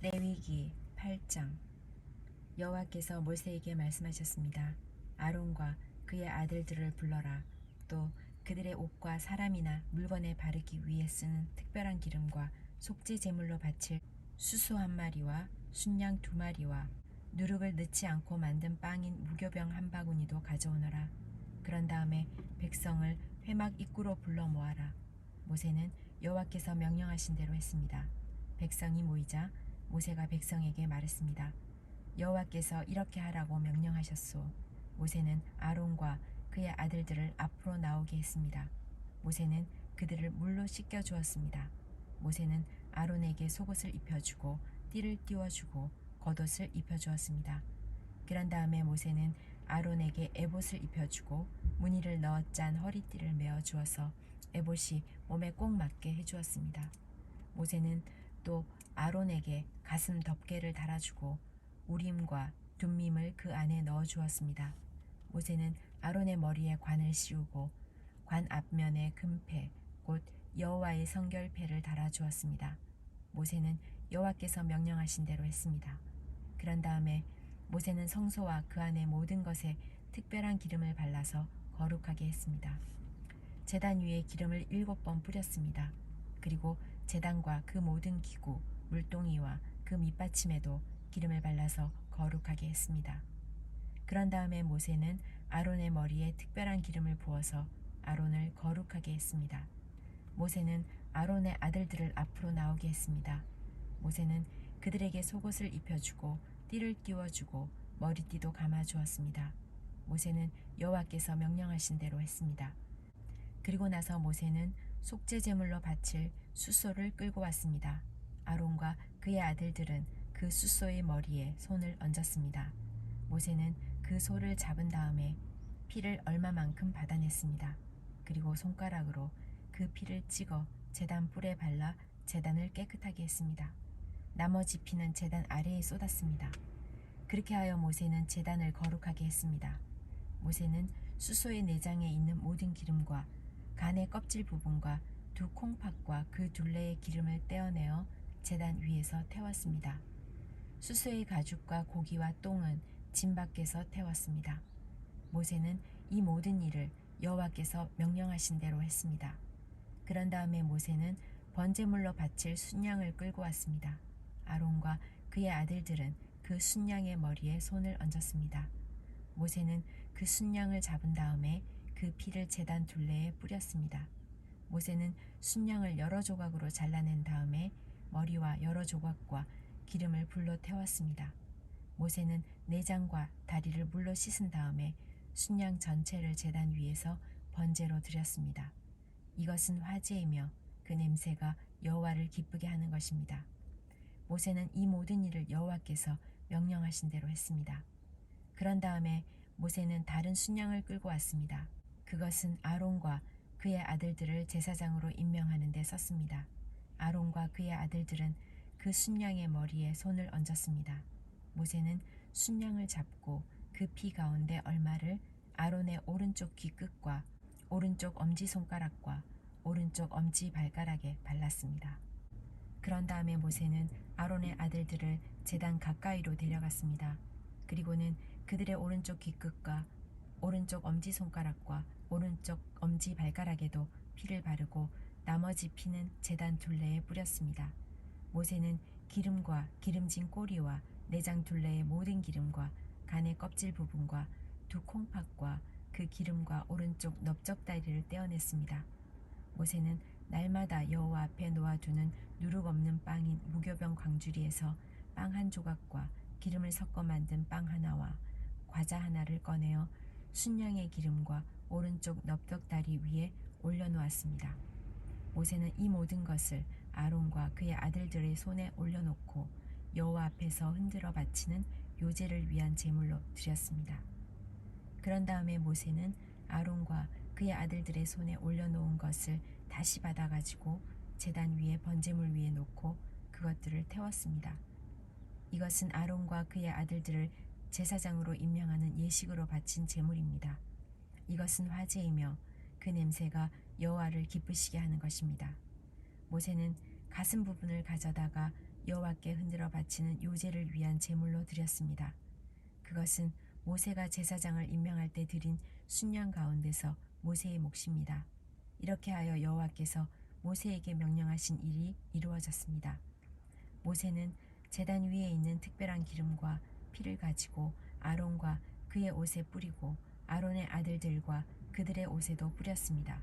레위기 8장. 여호와께서 모세에게 말씀하셨습니다. 아론과 그의 아들들을 불러라. 또 그들의 옷과 사람이나 물건에 바르기 위해 쓰는 특별한 기름과 속죄 제물로 바칠 수소 한 마리와 순양 두 마리와 누룩을 넣지 않고 만든 빵인 무교병 한 바구니도 가져오너라. 그런 다음에 백성을 회막 입구로 불러 모아라. 모세는 여호와께서 명령하신 대로 했습니다. 백성이 모이자 모세가 백성에게 말했습니다. 여호와께서 이렇게 하라고 명령하셨소. 모세는 아론과 그의 아들들을 앞으로 나오게 했습니다. 모세는 그들을 물로 씻겨 주었습니다. 모세는 아론에게 속옷을 입혀주고 띠를 띄워주고 겉옷을 입혀주었습니다. 그런 다음에 모세는 아론에게 에봇을 입혀주고 무늬를 넣어 짠 허리띠를 메어 주어서 에봇이 몸에 꼭 맞게 해주었습니다. 모세는 또 아론에게 가슴 덮개를 달아주고 우림과 둠밈을 그 안에 넣어 주었습니다. 모세는 아론의 머리에 관을 씌우고 관 앞면에 금패 곧 여호와의 성결패를 달아 주었습니다. 모세는 여호와께서 명령하신 대로 했습니다. 그런 다음에 모세는 성소와 그 안의 모든 것에 특별한 기름을 발라서 거룩하게 했습니다. 제단 위에 기름을 7번 뿌렸습니다. 그리고 제단과 그 모든 기구, 물동이와 그 밑받침에도 기름을 발라서 거룩하게 했습니다. 그런 다음에 모세는 아론의 머리에 특별한 기름을 부어서 아론을 거룩하게 했습니다. 모세는 아론의 아들들을 앞으로 나오게 했습니다. 모세는 그들에게 속옷을 입혀주고 띠를 띄워주고 머리띠도 감아주었습니다. 모세는 여호와께서 명령하신 대로 했습니다. 그리고 나서 모세는 속죄 제물로 바칠 숫소를 끌고 왔습니다. 아론과 그의 아들들은 그 숫소의 머리에 손을 얹었습니다. 모세는 그 소를 잡은 다음에 피를 얼마만큼 받아냈습니다. 그리고 손가락으로 그 피를 찍어 제단 뿔에 발라 제단을 깨끗하게 했습니다. 나머지 피는 제단 아래에 쏟았습니다. 그렇게 하여 모세는 제단을 거룩하게 했습니다. 모세는 숫소의 내장에 있는 모든 기름과 간의 껍질 부분과 두 콩팥과 그 둘레의 기름을 떼어내어 제단 위에서 태웠습니다. 숫소의 가죽과 고기와 똥은 진 밖에서 태웠습니다. 모세는 이 모든 일을 여호와께서 명령하신 대로 했습니다. 그런 다음에 모세는 번제물로 바칠 순양을 끌고 왔습니다. 아론과 그의 아들들은 그 순양의 머리에 손을 얹었습니다. 모세는 그 순양을 잡은 다음에 그 피를 제단 둘레에 뿌렸습니다. 모세는 순양을 여러 조각으로 잘라낸 다음에 머리와 여러 조각과 기름을 불로 태웠습니다. 모세는 내장과 다리를 물로 씻은 다음에 순양 전체를 제단 위에서 번제로 드렸습니다. 이것은 화제이며 그 냄새가 여호와를 기쁘게 하는 것입니다. 모세는 이 모든 일을 여호와께서 명령하신 대로 했습니다. 그런 다음에 모세는 다른 순양을 끌고 왔습니다. 그것은 아론과 그의 아들들을 제사장으로 임명하는 데 썼습니다. 아론과 그의 아들들은 그 순양의 머리에 손을 얹었습니다. 모세는 순양을 잡고 그 피 가운데 얼마를 아론의 오른쪽 귀끝과 오른쪽 엄지손가락과 오른쪽 엄지발가락에 발랐습니다. 그런 다음에 모세는 아론의 아들들을 제단 가까이로 데려갔습니다. 그리고는 그들의 오른쪽 귀끝과 오른쪽 엄지손가락과 오른쪽 엄지발가락에도 피를 바르고 나머지 피는 제단 둘레에 뿌렸습니다. 모세는 기름과 기름진 꼬리와 내장 둘레의 모든 기름과 간의 껍질 부분과 두 콩팥과 그 기름과 오른쪽 넓적다리를 떼어냈습니다. 모세는 날마다 여호와 앞에 놓아두는 누룩 없는 빵인 무교병 광주리에서 빵 한 조각과 기름을 섞어 만든 빵 하나와 과자 하나를 꺼내어 순양의 기름과 오른쪽 넓적다리 위에 올려놓았습니다. 모세는 이 모든 것을 아론과 그의 아들들의 손에 올려놓고 여호와 앞에서 흔들어 바치는 요제를 위한 제물로 드렸습니다. 그런 다음에 모세는 아론과 그의 아들들의 손에 올려놓은 것을 다시 받아가지고 제단 위에 번제물 위에 놓고 그것들을 태웠습니다. 이것은 아론과 그의 아들들을 제사장으로 임명하는 예식으로 바친 제물입니다. 이것은 화제이며 그 냄새가 여호와를 기쁘시게 하는 것입니다. 모세는 가슴 부분을 가져다가 여호와께 흔들어 바치는 요제를 위한 제물로 드렸습니다. 그것은 모세가 제사장을 임명할 때 드린 순양 가운데서 모세의 몫입니다. 이렇게 하여 여호와께서 모세에게 명령하신 일이 이루어졌습니다. 모세는 제단 위에 있는 특별한 기름과 피를 가지고 아론과 그의 옷에 뿌리고 아론의 아들들과 그들의 옷에도 뿌렸습니다.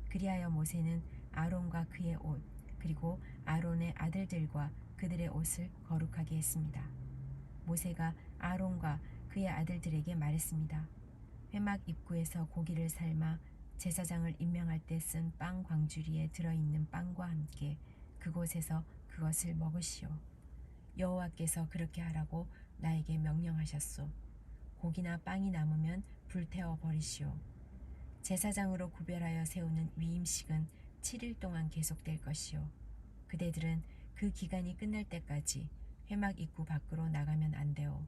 그리하여 모세는 아론과 그의 옷 그리고 아론의 아들들과 그들의 옷을 거룩하게 했습니다. 모세가 아론과 그의 아들들에게 말했습니다. 회막 입구에서 고기를 삶아 제사장을 임명할 때 쓴 빵 광주리에 들어있는 빵과 함께 그곳에서 그것을 먹으시오. 여호와께서 그렇게 하라고 나에게 명령하셨소. 고기나 빵이 남으면 불태워 버리시오. 제사장으로 구별하여 세우는 위임식은 7일 동안 계속될 것이요. 그대들은 그 기간이 끝날 때까지 회막 입구 밖으로 나가면 안 되오.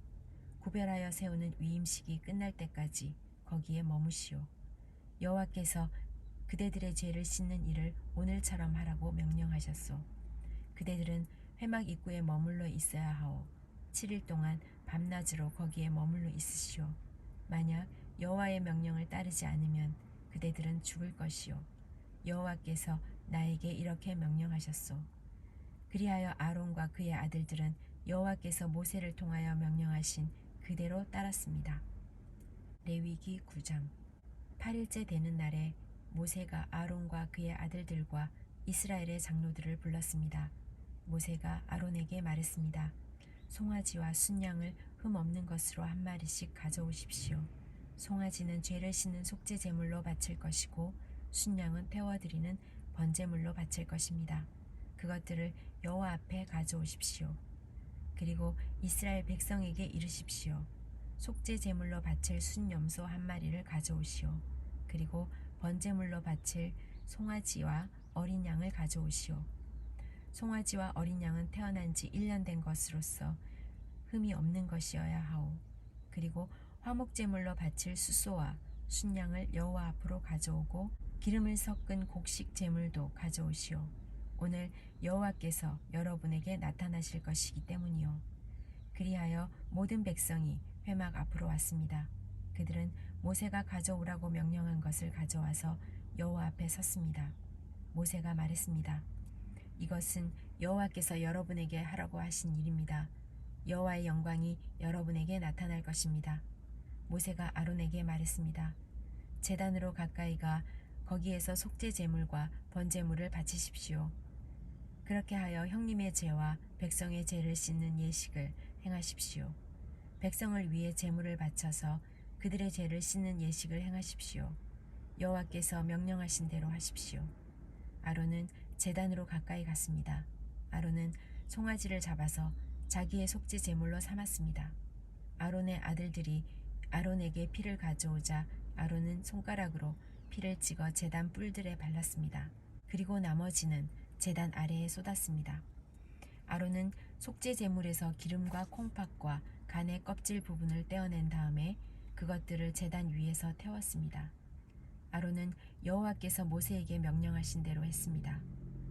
구별하여 세우는 위임식이 끝날 때까지 거기에 머무시오. 여호와께서 그대들의 죄를 씻는 일을 오늘처럼 하라고 명령하셨소. 그대들은 회막 입구에 머물러 있어야 하오. 7일 동안 밤낮으로 거기에 머물러 있으시오. 만약 여호와의 명령을 따르지 않으면 그대들은 죽을 것이요. 여호와께서 나에게 이렇게 명령하셨소. 그리하여 아론과 그의 아들들은 여호와께서 모세를 통하여 명령하신 그대로 따랐습니다. 레위기 9장. 8일째 되는 날에 모세가 아론과 그의 아들들과 이스라엘의 장로들을 불렀습니다. 모세가 아론에게 말했습니다. 송아지와 순양을 흠 없는 것으로 한 마리씩 가져오십시오. 송아지는 죄를 씻는 속죄 제물로 바칠 것이고 순양은 태워드리는 번제물로 바칠 것입니다. 그것들을 여호와 앞에 가져오십시오. 그리고 이스라엘 백성에게 이르십시오. 속죄 제물로 바칠 순염소 한 마리를 가져오시오. 그리고 번제물로 바칠 송아지와 어린 양을 가져오시오. 송아지와 어린 양은 태어난 지 1년 된 것으로서 흠이 없는 것이어야 하오. 그리고 화목제물로 바칠 수소와 순양을 여호와 앞으로 가져오고 기름을 섞은 곡식 제물도 가져오시오. 오늘 여호와께서 여러분에게 나타나실 것이기 때문이요. 그리하여 모든 백성이 회막 앞으로 왔습니다. 그들은 모세가 가져오라고 명령한 것을 가져와서 여호와 앞에 섰습니다. 모세가 말했습니다. 이것은 여호와께서 여러분에게 하라고 하신 일입니다. 여호와의 영광이 여러분에게 나타날 것입니다. 모세가 아론에게 말했습니다. 제단으로 가까이 가 거기에서 속죄 제물과 번제물을 바치십시오. 그렇게 하여 형님의 죄와 백성의 죄를 씻는 예식을 행하십시오. 백성을 위해 제물을 바쳐서 그들의 죄를 씻는 예식을 행하십시오. 여호와께서 명령하신 대로 하십시오. 아론은 제단으로 가까이 갔습니다. 아론은 송아지를 잡아서 자기의 속죄 제물로 삼았습니다. 아론의 아들들이 아론에게 피를 가져오자 아론은 손가락으로 피를 찍어 제단 뿔들에 발랐습니다. 그리고 나머지는 제단 아래에 쏟았습니다. 아론은 속죄 제물에서 기름과 콩팥과 간의 껍질 부분을 떼어낸 다음에 그것들을 제단 위에서 태웠습니다. 아론은 여호와께서 모세에게 명령하신 대로 했습니다.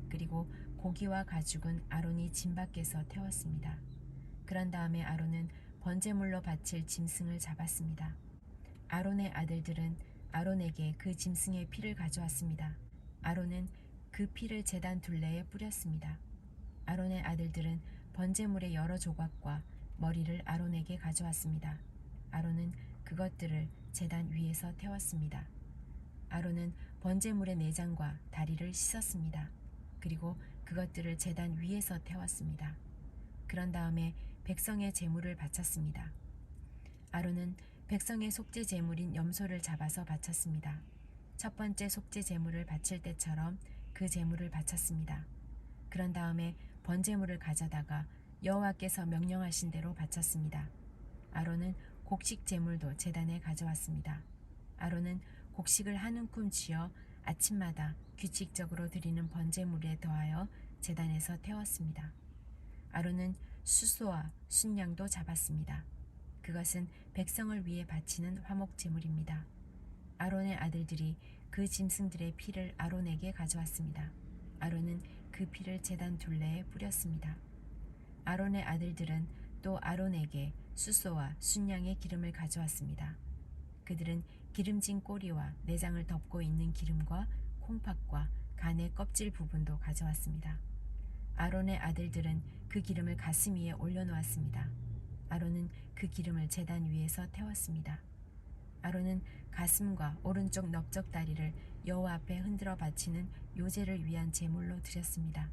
그리고 고기와 가죽은 아론이 짐 밖에서 태웠습니다. 그런 다음에 아론은 번제물로 바칠 짐승을 잡았습니다. 아론의 아들들은 아론에게 그 짐승의 피를 가져왔습니다. 아론은 그 피를 제단 둘레에 뿌렸습니다. 아론의 아들들은 번제물의 여러 조각과 머리를 아론에게 가져왔습니다. 아론은 그것들을 제단 위에서 태웠습니다. 아론은 번제물의 내장과 다리를 씻었습니다. 그리고 그것들을 제단 위에서 태웠습니다. 그런 다음에 백성의 제물을 바쳤습니다. 아론은 백성의 속죄 제물인 염소를 잡아서 바쳤습니다. 첫 번째 속죄 제물을 바칠 때처럼 그 제물을 바쳤습니다. 그런 다음에 번제물을 가져다가 여호와께서 명령하신 대로 바쳤습니다. 아론은 곡식 제물도 제단에 가져왔습니다. 아론은 곡식을 한 움큼 쥐어 아침마다 규칙적으로 드리는 번제물에 더하여 제단에서 태웠습니다. 아론은 수소와 순양도 잡았습니다. 그것은 백성을 위해 바치는 화목제물입니다. 아론의 아들들이 그 짐승들의 피를 아론에게 가져왔습니다. 아론은 그 피를 제단 둘레에 뿌렸습니다. 아론의 아들들은 또 아론에게 숫소와 순양의 기름을 가져왔습니다. 그들은 기름진 꼬리와 내장을 덮고 있는 기름과 콩팥과 간의 껍질 부분도 가져왔습니다. 아론의 아들들은 그 기름을 가슴 위에 올려놓았습니다. 아론은 그 기름을 제단 위에서 태웠습니다. 아론은 가슴과 오른쪽 넓적다리를 여호와 앞에 흔들어 바치는 요제를 위한 제물로 드렸습니다.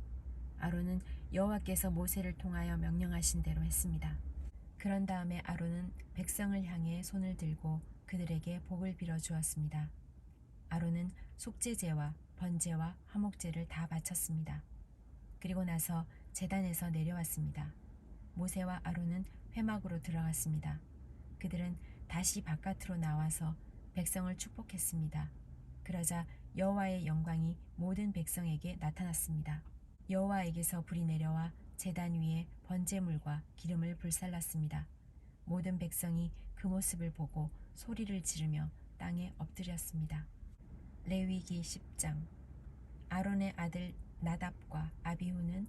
아론은 여호와께서 모세를 통하여 명령하신 대로 했습니다. 그런 다음에 아론은 백성을 향해 손을 들고 그들에게 복을 빌어 주었습니다. 아론은 속죄제와 번제와 화목제를 다 바쳤습니다. 그리고 나서 제단에서 내려왔습니다. 모세와 아론은 회막으로 들어갔습니다. 그들은 다시 바깥으로 나와서 백성을 축복했습니다. 그러자 여호와의 영광이 모든 백성에게 나타났습니다. 여호와에게서 불이 내려와 제단 위에 번제물과 기름을 불살랐습니다. 모든 백성이 그 모습을 보고 소리를 지르며 땅에 엎드렸습니다. 레위기 10장. 아론의 아들 나답과 아비후는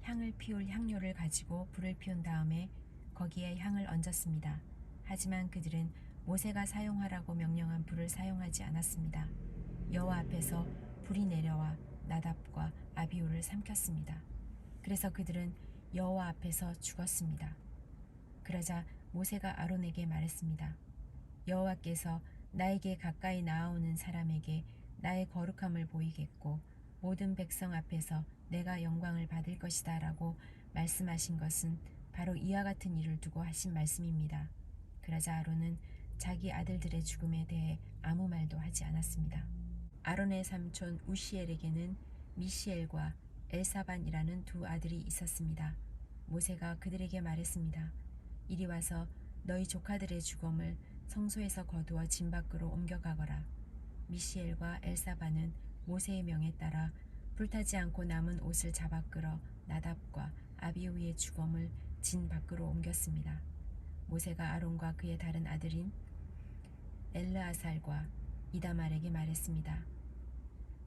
향을 피울 향료를 가지고 불을 피운 다음에 거기에 향을 얹었습니다. 하지만 그들은 모세가 사용하라고 명령한 불을 사용하지 않았습니다. 여호와 앞에서 불이 내려와 나답과 아비후를 삼켰습니다. 그래서 그들은 여호와 앞에서 죽었습니다. 그러자 모세가 아론에게 말했습니다. 여호와께서 나에게 가까이 나아오는 사람에게 나의 거룩함을 보이겠고 모든 백성 앞에서 내가 영광을 받을 것이다 라고 말씀하신 것은 바로 이와 같은 일을 두고 하신 말씀입니다. 그러자 아론은 자기 아들들의 죽음에 대해 아무 말도 하지 않았습니다. 아론의 삼촌 우시엘에게는 미시엘과 엘사반이라는 두 아들이 있었습니다. 모세가 그들에게 말했습니다. 이리 와서 너희 조카들의 죽음을 성소에서 거두어 진 밖으로 옮겨가거라. 미시엘과 엘사반은 모세의 명에 따라 불타지 않고 남은 옷을 잡아 끌어 나답과 아비후의 죽음을 진 밖으로 옮겼습니다. 모세가 아론과 그의 다른 아들인 엘르아살과 이다말에게 말했습니다.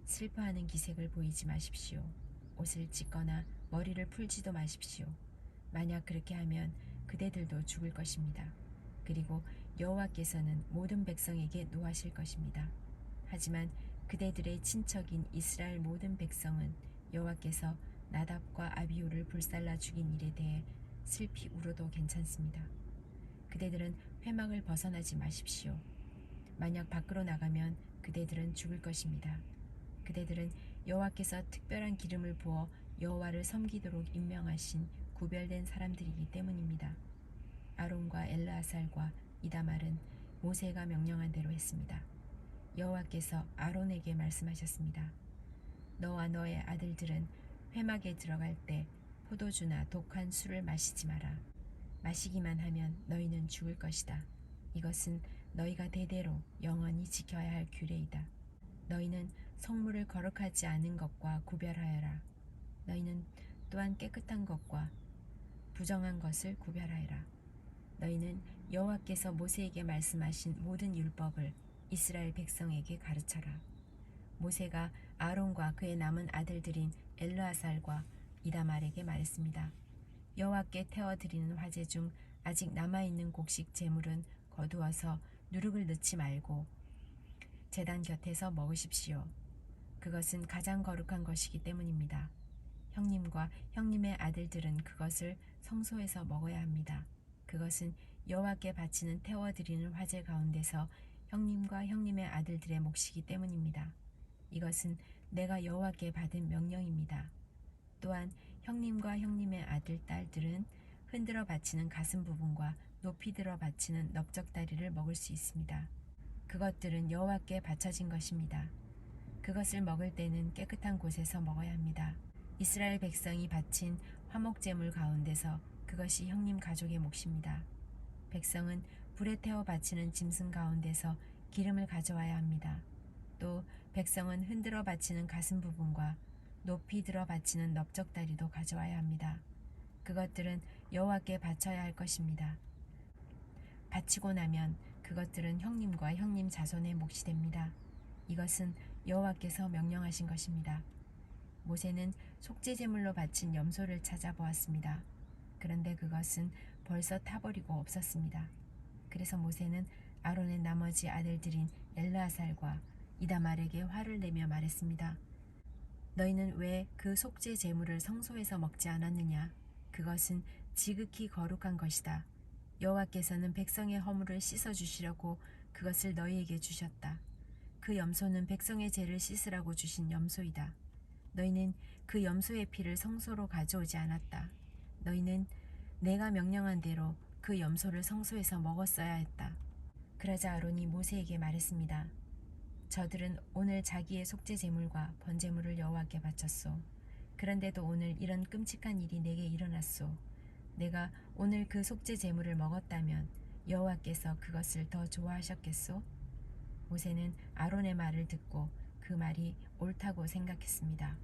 슬퍼하는 기색을 보이지 마십시오. 옷을 찢거나 머리를 풀지도 마십시오. 만약 그렇게 하면 그대들도 죽을 것입니다. 그리고 여호와께서는 모든 백성에게 노하실 것입니다. 하지만 그대들의 친척인 이스라엘 모든 백성은 여호와께서 나답과 아비후를 불살라 죽인 일에 대해 슬피 울어도 괜찮습니다. 그대들은 회막을 벗어나지 마십시오. 만약 밖으로 나가면 그대들은 죽을 것입니다. 그대들은 여호와께서 특별한 기름을 부어 여호와를 섬기도록 임명하신 구별된 사람들이기 때문입니다. 아론과 엘르아살과 이다말은 모세가 명령한 대로 했습니다. 여호와께서 아론에게 말씀하셨습니다. 너와 너의 아들들은 회막에 들어갈 때 포도주나 독한 술을 마시지 마라. 마시기만 하면 너희는 죽을 것이다. 이것은 너희가 대대로 영원히 지켜야 할 규례이다. 너희는 성물을 거룩하지 않은 것과 구별하여라. 너희는 또한 깨끗한 것과 부정한 것을 구별하여라. 너희는 여호와께서 모세에게 말씀하신 모든 율법을 이스라엘 백성에게 가르쳐라. 모세가 아론과 그의 남은 아들들인 엘르아살과 이다말에게 말했습니다. 여호와께 태워드리는 화제 중 아직 남아있는 곡식 제물은 거두어서 누룩을 넣지 말고 제단 곁에서 먹으십시오. 그것은 가장 거룩한 것이기 때문입니다. 형님과 형님의 아들들은 그것을 성소에서 먹어야 합니다. 그것은 여호와께 바치는 태워드리는 화제 가운데서 형님과 형님의 아들들의 몫이기 때문입니다. 이것은 내가 여호와께 받은 명령입니다. 또한 형님과 형님의 아들, 딸들은 흔들어 바치는 가슴 부분과 높이 들어 바치는 넓적다리를 먹을 수 있습니다. 그것들은 여호와께 바쳐진 것입니다. 그것을 먹을 때는 깨끗한 곳에서 먹어야 합니다. 이스라엘 백성이 바친 화목제물 가운데서 그것이 형님 가족의 몫입니다. 백성은 불에 태워 바치는 짐승 가운데서 기름을 가져와야 합니다. 또 백성은 흔들어 바치는 가슴 부분과 높이 들어 바치는 넓적다리도 가져와야 합니다. 그것들은 여호와께 바쳐야 할 것입니다. 바치고 나면 그것들은 형님과 형님 자손의 몫이 됩니다. 이것은 여호와께서 명령하신 것입니다. 모세는 속죄제물로 바친 염소를 찾아보았습니다. 그런데 그것은 벌써 타버리고 없었습니다. 그래서 모세는 아론의 나머지 아들들인 엘르아살과 이다말에게 화를 내며 말했습니다. 너희는 왜 그 속죄 제물을 성소에서 먹지 않았느냐? 그것은 지극히 거룩한 것이다. 여호와께서는 백성의 허물을 씻어 주시려고 그것을 너희에게 주셨다. 그 염소는 백성의 죄를 씻으라고 주신 염소이다. 너희는 그 염소의 피를 성소로 가져오지 않았다. 너희는 내가 명령한 대로 그 염소를 성소에서 먹었어야 했다. 그러자 아론이 모세에게 말했습니다. 저들은 오늘 자기의 속죄 제물과 번제물을 여호와께 바쳤소. 그런데도 오늘 이런 끔찍한 일이 내게 일어났소. 내가 오늘 그 속죄 제물을 먹었다면 여호와께서 그것을 더 좋아하셨겠소? 모세는 아론의 말을 듣고 그 말이 옳다고 생각했습니다.